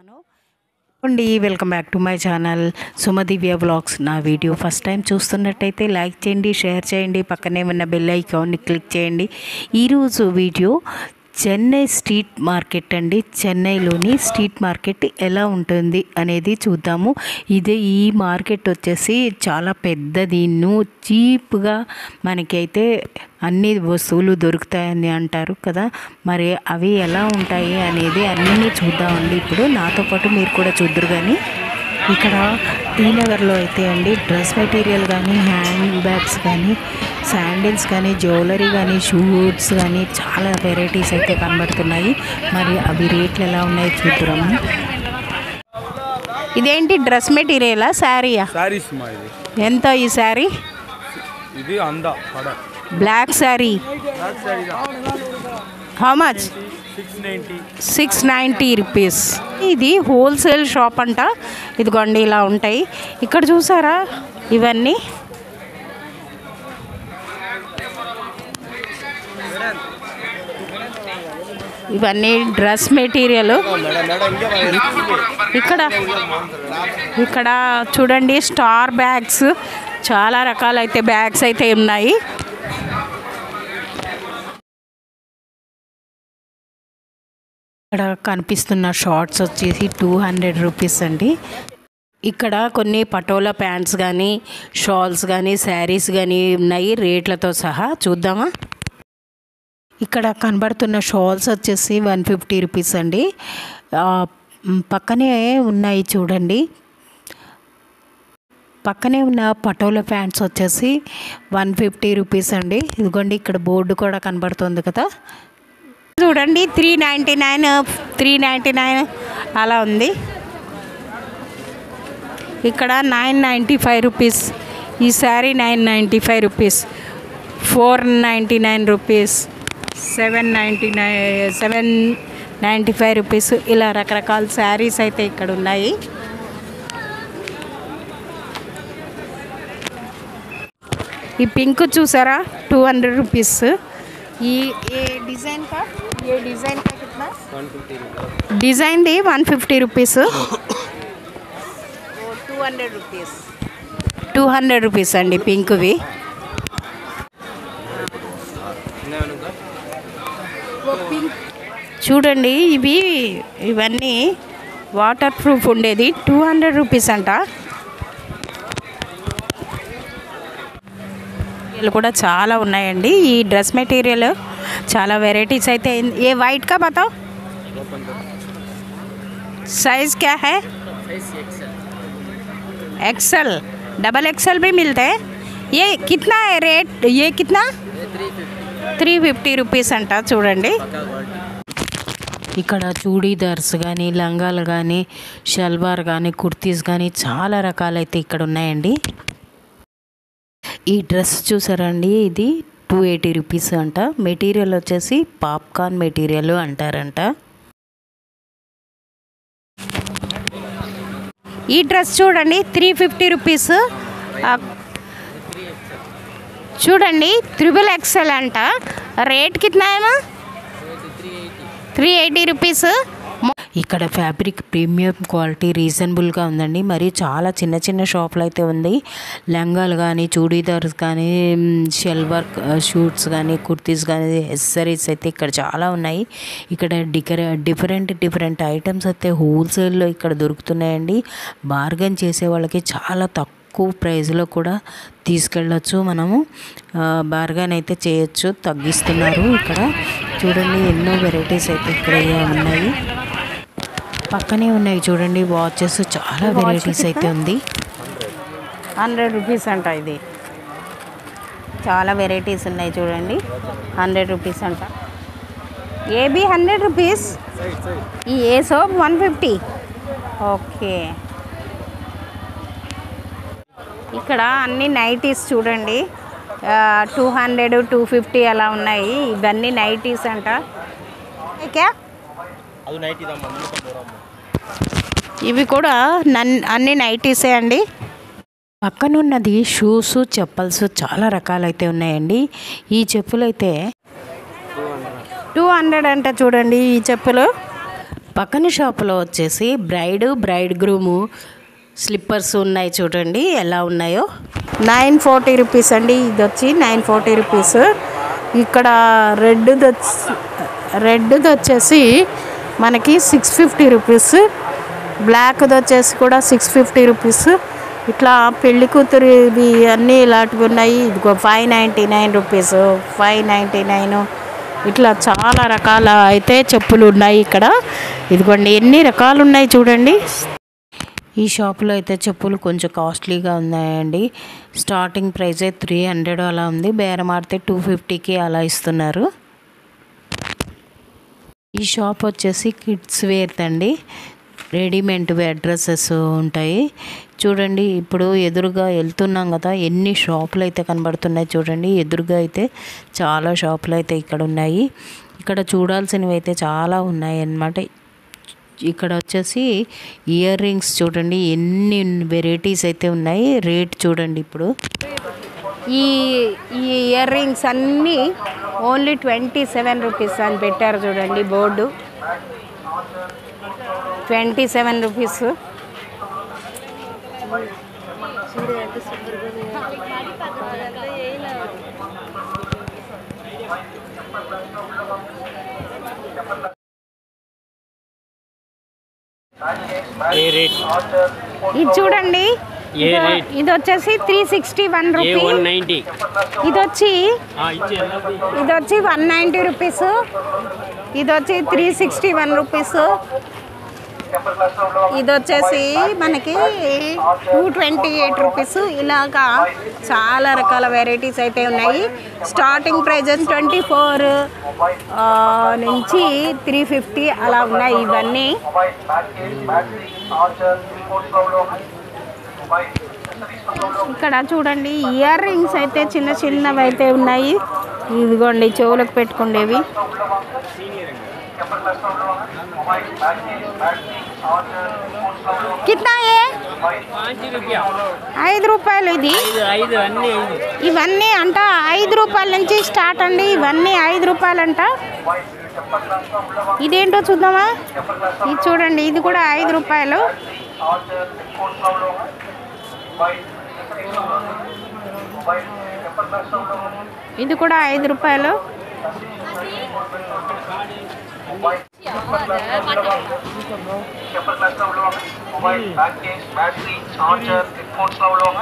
చూపిస్తాను అండి. Welcome back to my channel Sumadivya vlogs. నా వీడియో ఫస్ట్ టైం చూస్తున్నట్టయితే లైక్ చేయండి, షేర్ చేయండి, పక్కనే ఉన్న బెల్ ఐకాన్ని క్లిక్ చేయండి. ఈరోజు వీడియో చెన్నై స్ట్రీట్ మార్కెట్ అండి. చెన్నైలోని స్ట్రీట్ మార్కెట్ ఎలా ఉంటుంది అనేది చూద్దాము. ఈ మార్కెట్ వచ్చేసి చాలా పెద్దది, చీప్గా మనకైతే అన్ని వస్తువులు దొరుకుతాయని అంటారు కదా, మరి అవి ఎలా ఉంటాయి అనేది అన్నీ చూద్దామండి. ఇప్పుడు నాతో పాటు మీరు కూడా చూద్దరు. కానీ ఇక్కడ టీ నగర్లో అయితే అండి డ్రెస్ మెటీరియల్ కానీ, హ్యాండ్ బ్యాగ్స్ కానీ, శాండిల్స్ కానీ, జ్యువెలరీ కానీ, షూట్స్ కానీ చాలా వెరైటీస్ అయితే కనబడుతున్నాయి. మరి అవి రేట్లు ఎలా ఉన్నాయో చూద్దాము. ఇదేంటి డ్రెస్ మెటీరియలా, శారీయా? ఎంత ఈ శారీ? ఇది black sari how much? 690 rupees. ఇది హోల్సేల్ షాప్ అంట. ఇదిగోండి ఇలా ఉంటాయి. ఇక్కడ చూసారా ఇవన్నీ డ్రెస్ మెటీరియల్. ఇక్కడ చూడండి స్టార్ బ్యాగ్స్, చాలా రకాలైతే బ్యాగ్స్ అయితే ఉన్నాయి. ఇక్కడ కనిపిస్తున్న షార్ట్స్ వచ్చేసి 200 రూపీస్ అండి. ఇక్కడ కొన్ని పటోలా ప్యాంట్స్ కానీ, షాల్స్ కానీ, శారీస్ కానీ ఉన్నాయి రేట్లతో సహా. చూద్దామా? ఇక్కడ కనబడుతున్న షాల్స్ వచ్చేసి 150 రూపీస్ అండి. పక్కనే ఉన్నాయి చూడండి, పక్కనే ఉన్న పటోలా ప్యాంట్స్ వచ్చేసి 150 రూపీస్ అండి. ఇదిగోండి ఇక్కడ బోర్డు కూడా కనబడుతుంది కదా, చూడండి 399 అలా ఉంది. ఇక్కడ 995 రూపీస్ ఈ శారీ, 995 రూపీస్, 499 రూపీస్, 795 రూపీస్. ఇలా రకరకాల శారీస్ అయితే ఇక్కడ ఉన్నాయి. ఈ పింక్ చూసారా 200 రూపీస్. ये डिज़ाइन का कितना? 150 डिज़ाइन दी 150 रुपीस. 200 रुपीस अंडी पिंक वी. చూడండి ఇవన్నీ వాటర్ ప్రూఫ్ ఉండేది, 200 రూపీస్ అంట. కూడా చాలా ఉన్నాయండి. ఈ డ్రెస్ మెటీరియల్ చాలా వెరైటీస్ అయితే. ఏ వైట్ కా బతాओ, साइज क्या है? एक्सेल, डबल एक्सेल भी मिलते हैं. ये कितना है रेट? ये कितना? 350 రూపీస్ అంట. చూడండి ఇక్కడ చూడీదార్స్ కానీ, లంగాలు కానీ, షల్వార్ కానీ, కుర్తీస్ కానీ చాలా రకాలైతే ఇక్కడ ఉన్నాయండి. ఈ డ్రెస్ చూసారండి, ఇది 280 రూపీస్ అంట. మెటీరియల్ వచ్చేసి పాప్కార్న్ మెటీరియల్ అంటారంట. ఈ డ్రెస్ చూడండి 350 రూపీస్. చూడండి XXL అంట. రేట్ కిतना है? 380 రూపీస్. ఇక్కడ ఫ్యాబ్రిక్ ప్రీమియం క్వాలిటీ రీజనబుల్గా ఉందండి. మరి చాలా చిన్న చిన్న షాపులు అయితే ఉంది. లంగాలు కానీ, చూడీదార్స్ కానీ, షల్వార్ షూట్స్ కానీ, కుర్తీస్ కానీ, ఎక్సెసరీస్ అయితే ఇక్కడ చాలా ఉన్నాయి. ఇక్కడ డిఫరెంట్ ఐటమ్స్ అయితే హోల్సేల్లో ఇక్కడ దొరుకుతున్నాయండి. బార్గెన్ చేసే వాళ్ళకి చాలా తక్కువ ప్రైస్లో కూడా తీసుకెళ్ళచ్చు. మనము బార్గెన్ అయితే చేయొచ్చు, తగ్గిస్తున్నారు. ఇక్కడ చూడండి ఎన్నో వెరైటీస్ అయితే ఇక్కడ ఉన్నాయి. పక్కనే ఉన్నాయి చూడండి వాచెస్, చాలా వెరైటీస్ అయితే ఉంది. 100 రూపీస్ అంట. ఇది చాలా వెరైటీస్ ఉన్నాయి చూడండి. 100 రూపీస్ అంట. ఏ బి 100 రూపీస్. ఈ ఏ సోప్ 150. ఓకే. ఇక్కడ అన్ని నైటీస్ చూడండి, 200, 250 అలా ఉన్నాయి. ఇవన్నీ నైటీస్ అంట. ఇవి కూడా అన్ని నైటీసే అండి. పక్కనున్నది షూస్, చెప్పల్స్ చాలా రకాలైతే ఉన్నాయండి. ఈ చెప్పులు అయితే 200 అంట. చూడండి ఈ చెప్పులు. పక్కన షాప్లో వచ్చేసి బ్రైడ్ గ్రూము స్లిప్పర్స్ ఉన్నాయి చూడండి ఎలా ఉన్నాయో. 940 రూపీస్ అండి. ఇది వచ్చి 940 రూపీస్. ఇక్కడ రెడ్ది వచ్చేసి మనకి 650 రూపీస్. బ్లాక్ది వచ్చేసి కూడా 650 రూపీస్. ఇట్లా పెళ్లి కూతురు ఇవి అన్నీ ఇలాంటివి ఉన్నాయి. ఇదిగో 599 రూపీస్, 599. ఇట్లా చాలా రకాల అయితే చెప్పులు ఉన్నాయి ఇక్కడ. ఇదిగోండి ఎన్ని రకాలు ఉన్నాయి చూడండి. ఈ షాప్లో అయితే చెప్పులు కొంచెం కాస్ట్లీగా ఉన్నాయండి. స్టార్టింగ్ ప్రైస్ 300 అలా ఉంది. బేరం ఆడితే 250కి అలా ఇస్తున్నారు. ఈ షాప్ వచ్చేసి కిడ్స్ వేర్ అండి. రెడీమేడ్ వేర్ డ్రెస్సెస్ ఉంటాయి చూడండి. ఇప్పుడు ఎదురుగా వెళ్తున్నాం కదా, ఎన్ని షాపులు అయితే కనబడుతున్నాయి చూడండి. ఎదురుగా అయితే చాలా షాపులు అయితే ఇక్కడ ఉన్నాయి. ఇక్కడ చూడాల్సినవి అయితే చాలా ఉన్నాయి అన్నమాట. ఇక్కడ వచ్చేసి ఇయర్ రింగ్స్ చూడండి, ఎన్ని వెరైటీస్ అయితే ఉన్నాయి. రేట్ చూడండి. ఇప్పుడు ఈ ఇయర్ రింగ్స్ అన్నీ ఓన్లీ 27 రూపీస్ అని పెట్టారు చూడండి బోర్డు. 27 రూపీస్. ఇది చూడండి, ఇది వచ్చేసి 361 రూపీస్. ఇది వచ్చి 190 రూపీస్. ఇది వచ్చి 361 రూపీస్. ఇది వచ్చేసి మనకి 228 రూపీస్. ఇలాగా చాలా రకాల వెరైటీస్ అయితే ఉన్నాయి. స్టార్టింగ్ ప్రైజ్ 24 నుంచి 350 అలా ఉన్నాయి ఇవన్నీ. ఇక్కడ చూడండి ఇయర్ రింగ్స్ అయితే చిన్న చిన్నవి అయితే ఉన్నాయి. ఇదిగోండి చెవులకు పెట్టుకునేవి. కిतना ఏ 5 రూపాయలు. ఇది ఇవన్నీ అంట 5 రూపాయల నుంచి స్టార్ట్ అండి. ఇవన్నీ 5 రూపాయలు అంట. ఇదేంటో చూద్దామా. ఇది చూడండి, ఇది కూడా 5 రూపాయలు. ఇది కూడా 5 రూపాయలు. Mobile bag case battery charger headphones ला உள்ளவங்க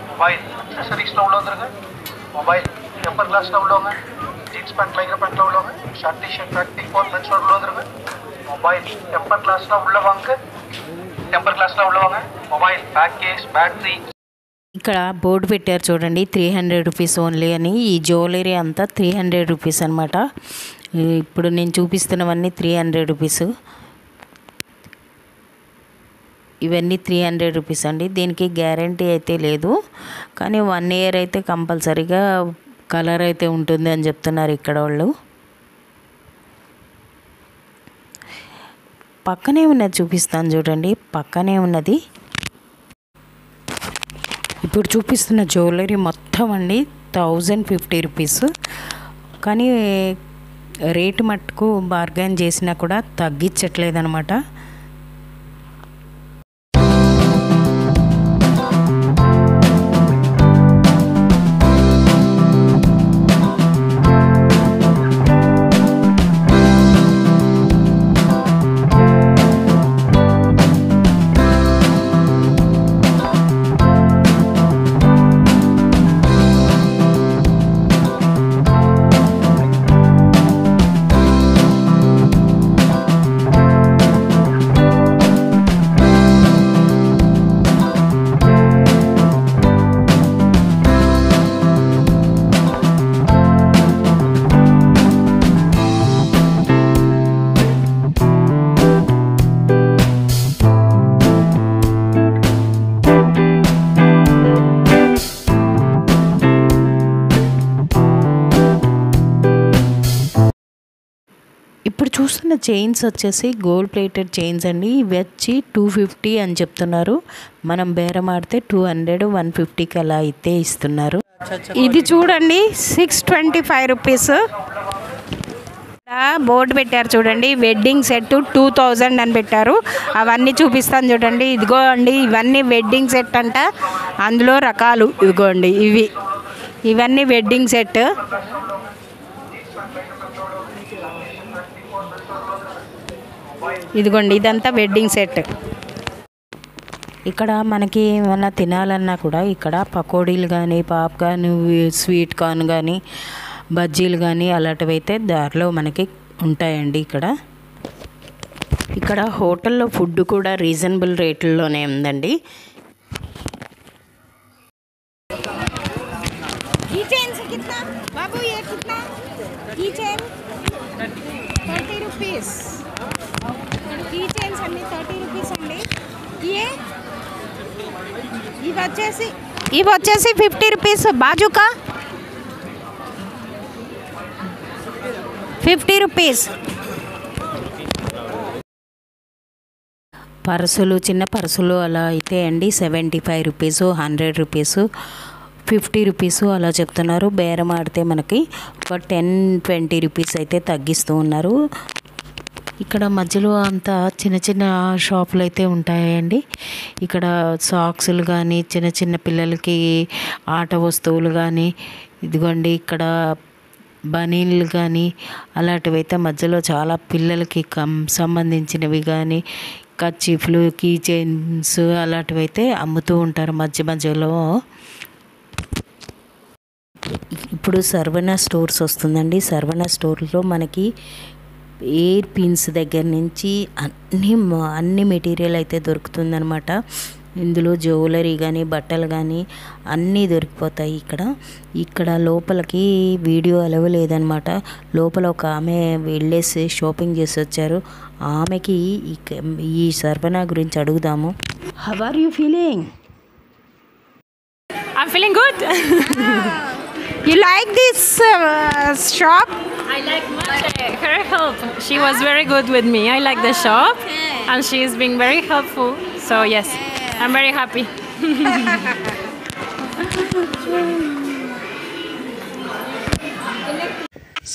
मोबाइल एक्सेसरीज ला உள்ளவங்க मोबाइल टेंपर ग्लास ला உள்ளவங்க जींस पैंट लेगर पैंट ला உள்ளவங்க shirt t-shirt track tee for men's ला உள்ளவங்க मोबाइल टेंपर ग्लास ला உள்ளவங்க टेंपर ग्लास ला உள்ளவங்க मोबाइल बैग केस बैटरी. ఇక్కడ బోర్డు పెట్టారు చూడండి 300 రూపీస్ ఓన్లీ అని. ఈ జ్యువెలరీ అంతా 300 రూపీస్ అనమాట. ఇప్పుడు నేను చూపిస్తున్నవన్నీ 300 రూపీస్. ఇవన్నీ 300 రూపీస్ అండి. దీనికి గ్యారంటీ అయితే లేదు, కానీ 1 ఇయర్ అయితే కంపల్సరీగా కలర్ అయితే ఉంటుంది అని చెప్తున్నారు ఇక్కడ వాళ్ళు. పక్కనే ఉన్నది చూపిస్తాను చూడండి. పక్కనే ఉన్నది ఇప్పుడు చూపిస్తున్న జ్యువెలరీ మొత్తం అండి 1050 రూపీస్. కానీ రేటు మట్టుకు బార్గెన్ చేసినా కూడా తగ్గించట్లేదన్నమాట. ఇప్పుడు చూస్తున్న చైన్స్ వచ్చేసి గోల్డ్ ప్లేటెడ్ చైన్స్ అండి. ఇవి వచ్చి 250 అని చెప్తున్నారు. మనం బేరం ఆడితే 200, 150కి అలా అయితే ఇస్తున్నారు. ఇది చూడండి 625 రూపీస్. బోర్డు పెట్టారు చూడండి, వెడ్డింగ్ సెట్ 2000 అని పెట్టారు. అవన్నీ చూపిస్తాను చూడండి. ఇదిగో అండి, ఇవన్నీ వెడ్డింగ్ సెట్ అంట. అందులో రకాలు ఇదిగోండి, ఇవన్నీ వెడ్డింగ్ సెట్. ఇదిగోండి, ఇదంతా వెడ్డింగ్ సెట్. ఇక్కడ మనకి ఏమైనా తినాలన్నా కూడా ఇక్కడ పకోడీలు కానీ, పాప్కార్న్, స్వీట్ కార్న్ కానీ, బజ్జీలు కానీ అలాంటివి అయితే దారిలో మనకి ఉంటాయండి. ఇక్కడ హోటల్లో ఫుడ్ కూడా రీజనబుల్ రేట్లలోనే ఉందండి. బాబు 30 రూపీస్. కీ చైన్స్ అన్ని 30 రూపీస్ అండి. ఇవి వచ్చేసి 50 రూపీస్. బాజుకా 50 రూపీస్. పర్సులు, చిన్న పర్సులు అలా అయితే అండి 75 రూపీస్, 100 రూపీస్, 50 రూపీస్ అలా చెప్తున్నారు. బేరం ఆడితే మనకి ఒక 10-20 రూపీస్ అయితే తగ్గిస్తూ ఉన్నారు. ఇక్కడ మధ్యలో అంతా చిన్న చిన్న షాపులు అయితే ఉంటాయండి. ఇక్కడ సాక్సులు కానీ, చిన్న చిన్న పిల్లలకి ఆట వస్తువులు కానీ, ఇదిగోండి ఇక్కడ బనీన్లు కానీ అలాంటివి అయితే మధ్యలో చాలా పిల్లలకి సంబంధించినవి కానీ, కర్చీఫ్లు, కీ చైన్స్ అలాంటివి అయితే అమ్ముతూ ఉంటారు మధ్యలో. ఇప్పుడు సర్వణ స్టోర్స్ వస్తుందండి. సర్వణ స్టోర్లో మనకి ఎయిర్ పిన్స్ దగ్గర నుంచి అన్ని మెటీరియల్ అయితే దొరుకుతుందనమాట. ఇందులో జ్యువెలరీ కానీ, బట్టలు కానీ అన్నీ దొరికిపోతాయి. ఇక్కడ లోపలికి వీడియో అలవ్ లేదనమాట. లోపల ఒక ఆమె వెళ్ళేసి షాపింగ్ చేసి వచ్చారు. ఆమెకి ఈ సర్వణ గురించి అడుగుదాము. How are you feeling? I'm feeling good. You like this shop? I like her help. She was very good with me. I like the shop, and she's been very helpful. So yes, I'm very happy.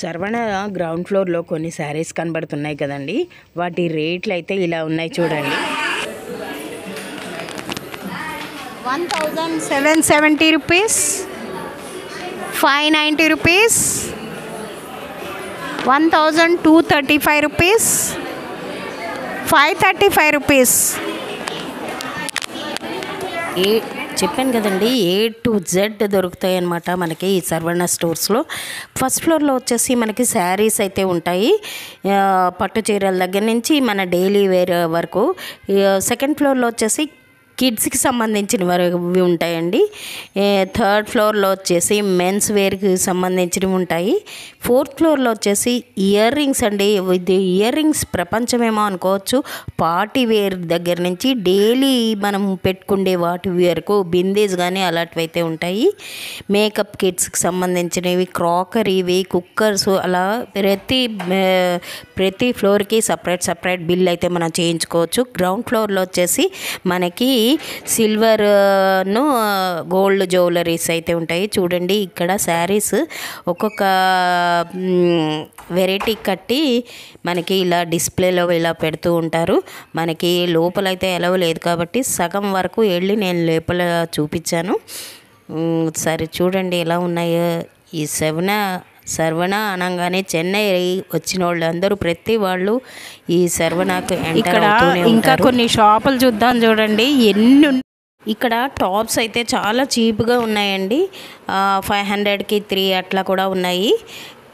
Saravana ground ఫ్లోర్లో కొన్ని శారీస్ కనబడుతున్నాయి కదండి. వాటి రేట్లు అయితే ఇలా ఉన్నాయి చూడండి. 1770 rupees, 590 rupees, 1235 rupees, 535 rupees. చెప్పాను కదండి, A to Z దొరుకుతాయి అన్నమాట మనకి ఈ సర్వణ స్టోర్స్లో. ఫస్ట్ ఫ్లోర్లో వచ్చేసి మనకి శారీస్ అయితే ఉంటాయి, పట్టు చీరల దగ్గర నుంచి మన డైలీ వేర్ వరకు. సెకండ్ ఫ్లోర్లో వచ్చేసి కిడ్స్కి సంబంధించినవి ఉంటాయండి. థర్డ్ ఫ్లోర్లో వచ్చేసి మెన్స్ వేర్కి సంబంధించినవి ఉంటాయి. ఫోర్త్ ఫ్లోర్లో వచ్చేసి ఇయర్ రింగ్స్ అండి. ఇది ఇయర్ రింగ్స్ ప్రపంచమేమో అనుకోవచ్చు. పార్టీ వేర్ దగ్గర నుంచి డైలీ మనం పెట్టుకునే వాటి వరకు బిందీస్ కానీ అలాంటివి అయితే ఉంటాయి. మేకప్ కిట్స్కి సంబంధించినవి, క్రాకరీవి, కుక్కర్స్ అలా ప్రతి ఫ్లోర్కి సపరేట్ బిల్ అయితే మనం చేయించుకోవచ్చు. గ్రౌండ్ ఫ్లోర్లో వచ్చేసి మనకి సిల్వర్ను గోల్డ్ జ్యువెలరీస్ అయితే ఉంటాయి. చూడండి ఇక్కడ శారీస్ ఒక్కొక్క వెరైటీ కట్టి మనకి ఇలా డిస్ప్లేలో ఇలా పెడుతూ ఉంటారు. మనకి లోపలైతే ఎలవ లేదు కాబట్టి సగం వరకు వెళ్ళి నేను లోపల చూపించాను. సరే చూడండి ఎలా ఉన్నాయో. ఈ సర్వణ అనగానే చెన్నై వచ్చిన వాళ్ళు అందరూ ప్రతి వాళ్ళు ఈ సర్వణకు ఇక్కడ ఇంకా కొన్ని షాపులు చూద్దాం చూడండి ఎన్ని. ఇక్కడ టాప్స్ అయితే చాలా చీప్గా ఉన్నాయండి. 500కి 3 అట్లా కూడా ఉన్నాయి.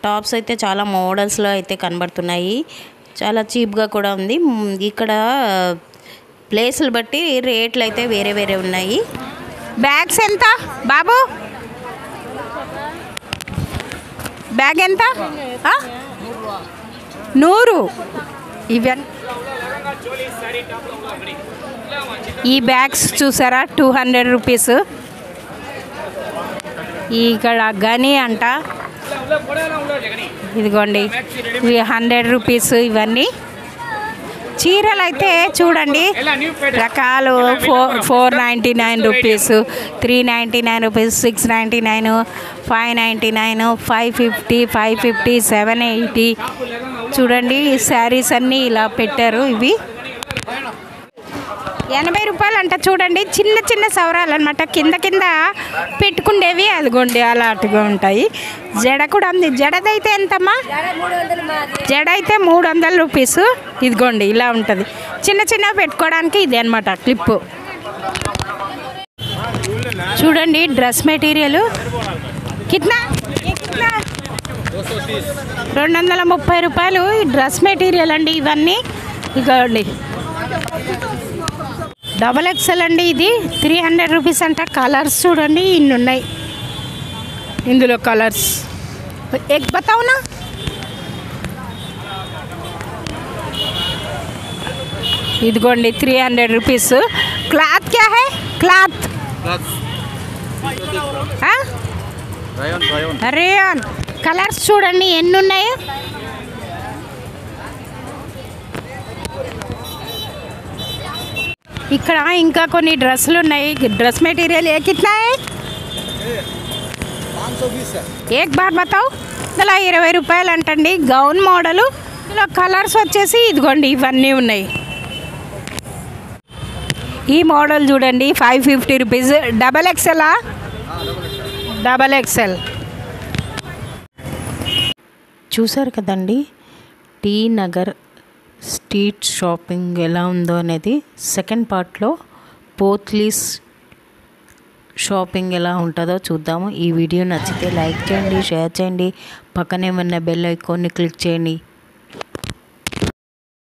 టాప్స్ అయితే చాలా మోడల్స్లో అయితే కనబడుతున్నాయి. చాలా చీప్గా కూడా ఉంది. ఇక్కడ ప్లేసులు బట్టి రేట్లు అయితే వేరే ఉన్నాయి. బ్యాగ్స్ ఎంత బాబు? బ్యాగ్ ఎంత? 100. ఇవన్నీ ఈ బ్యాగ్స్ చూసారా 200 రూపీస్. ఇక్కడ గని అంట, ఇదిగోండి ఇవి 100 రూపీస్. ఇవన్నీ చీరలు అయితే చూడండి రకాలు. 499 రూపీస్, 399 రూపీస్, 699, 599, 550, 780, చూడండి ఈ శారీస్ అన్నీ ఇలా పెట్టారు. ఇవి 80 రూపాయలు అంట. చూడండి చిన్న చిన్న సవరాలు అనమాట, కింద కింద పెట్టుకుండేవి. అదిగోండి అలాంటిగా ఉంటాయి. జడ కూడా ఉంది. జడదైతే ఎంతమ్మా? జడ అయితే 300 రూపీస్. ఇదిగోండి ఇలా ఉంటుంది. చిన్న చిన్న పెట్టుకోవడానికి ఇది అనమాట క్లిప్పు. చూడండి డ్రెస్ మెటీరియల్ కిట్నా 230 రూపాయలు ఈ డ్రెస్ మెటీరియల్ అండి. ఇవన్నీ ఇదిగోండి XXL అండి. ఇది 300 రూపీస్ అంట. కలర్స్ చూడండి ఇన్ని ఉన్నాయి ఇందులో. కలర్స్ ఎక్ బతావునా? ఇదిగోండి 300 రూపీస్. క్లాత్ క్యా హై? Cloth rayon. కలర్స్ చూడండి ఎన్ని ఉన్నాయి. ఇక్కడ ఇంకా కొన్ని డ్రెస్సులు ఉన్నాయి. డ్రెస్ మెటీరియల్ ఏ కిतना है? 1 बार बताओ. ఇలా 20 రూపాయలు అంటండి. Gown model. ఇలా కలర్స్ వచ్చేసి ఇదిగోండి ఇవన్నీ ఉన్నాయి. ఈ మోడల్ చూడండి 550 రూపీస్. XXL XXL. చూసారు కదండి టీ నగర్ స్ట్రీట్ షాపింగ్ ఎలా ఉందో అనేది. సెకండ్ పార్ట్లో పోత్లీస్ షాపింగ్ ఎలా ఉంటుందో చూద్దాము. ఈ వీడియో నచ్చితే లైక్ చేయండి, షేర్ చేయండి, పక్కనే ఉన్న బెల్ ఐకాన్ని క్లిక్ చేయండి.